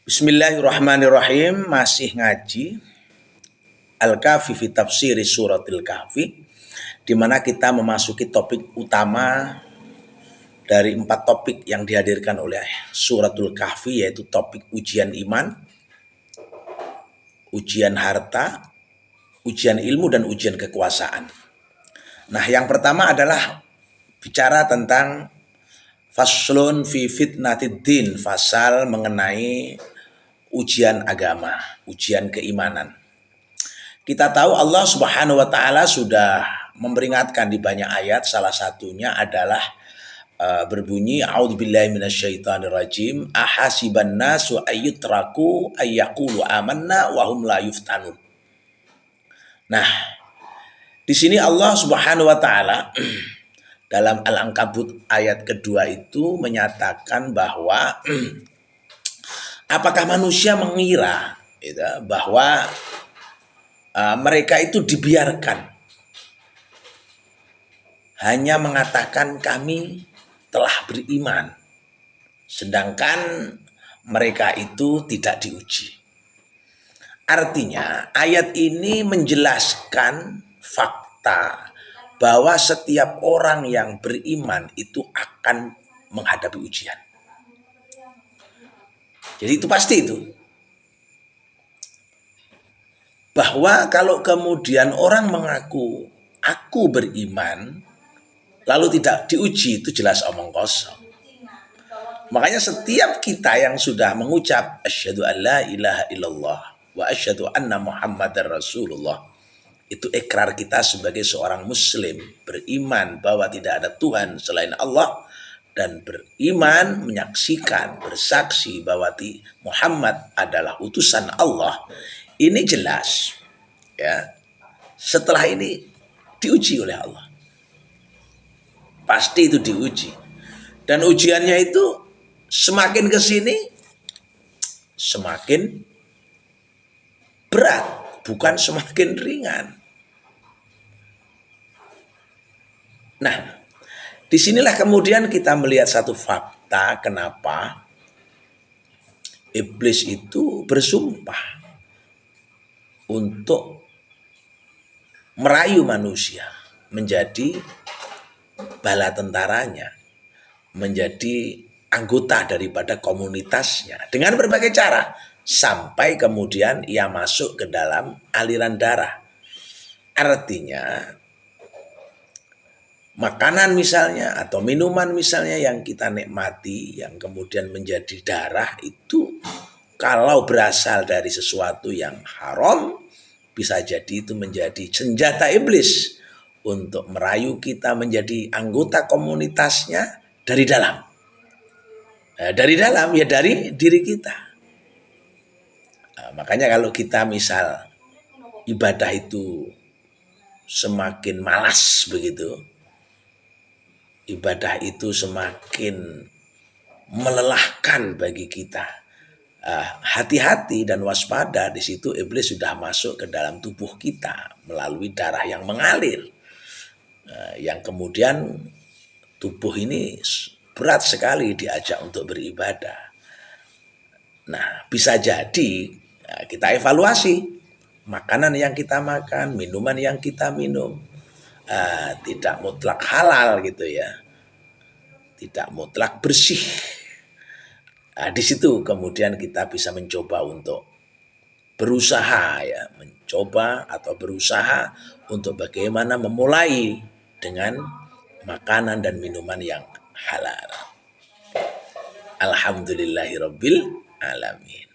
Bismillahirrahmanirrahim. Masih ngaji Al-Kahfi fi tafsiri suratil Kahfi, di mana kita memasuki topik utama dari 4 topik yang dihadirkan oleh suratul Kahfi, yaitu topik ujian iman, ujian harta, ujian ilmu, dan ujian kekuasaan. Nah, yang pertama adalah bicara tentang faslun fi fitnatid din, fasal mengenai ujian agama, ujian keimanan. Kita tahu Allah Subhanahu wa taala sudah memperingatkan di banyak ayat, salah satunya adalah berbunyi a'udzubillahi minasyaitonirrajim ahasiban nasu ayyutraku ayyaqulu amanna wa hum la yuftanun. Nah, di sini Allah Subhanahu wa taala dalam Al-Ankabut ayat kedua itu menyatakan bahwa apakah manusia mengira bahwa mereka itu dibiarkan hanya mengatakan kami telah beriman, sedangkan mereka itu tidak diuji. Artinya ayat ini menjelaskan fakta bahwa setiap orang yang beriman itu akan menghadapi ujian. Jadi itu pasti itu. Bahwa kalau kemudian orang mengaku aku beriman lalu tidak diuji, itu jelas omong kosong. Makanya setiap kita yang sudah mengucap asyhadu an la ilaha illallah wa asyhadu anna muhammadar rasulullah, itu ikrar kita sebagai seorang muslim, beriman bahwa tidak ada Tuhan selain Allah, dan beriman, menyaksikan, bersaksi bahwa Muhammad adalah utusan Allah. Ini jelas, ya. Setelah ini diuji oleh Allah, pasti itu diuji, dan ujiannya itu semakin ke sini semakin berat, bukan semakin ringan. Nah, disinilah kemudian kita melihat satu fakta kenapa iblis itu bersumpah untuk merayu manusia menjadi bala tentaranya, menjadi anggota daripada komunitasnya dengan berbagai cara, sampai kemudian ia masuk ke dalam aliran darah. Artinya makanan misalnya atau minuman misalnya yang kita nikmati yang kemudian menjadi darah itu, kalau berasal dari sesuatu yang haram, bisa jadi itu menjadi senjata iblis untuk merayu kita menjadi anggota komunitasnya dari dalam. Dari dalam, ya dari diri kita. Makanya kalau kita misal ibadah itu semakin malas begitu, ibadah itu semakin melelahkan bagi kita, hati-hati dan waspada. Di situ iblis sudah masuk ke dalam tubuh kita melalui darah yang mengalir, yang kemudian tubuh ini berat sekali diajak untuk beribadah. Nah, bisa jadi kita evaluasi makanan yang kita makan, minuman yang kita minum, tidak mutlak halal gitu ya, tidak mutlak bersih. Di situ kemudian kita bisa mencoba untuk berusaha untuk bagaimana memulai dengan makanan dan minuman yang halal. Alhamdulillahirabbil alamin.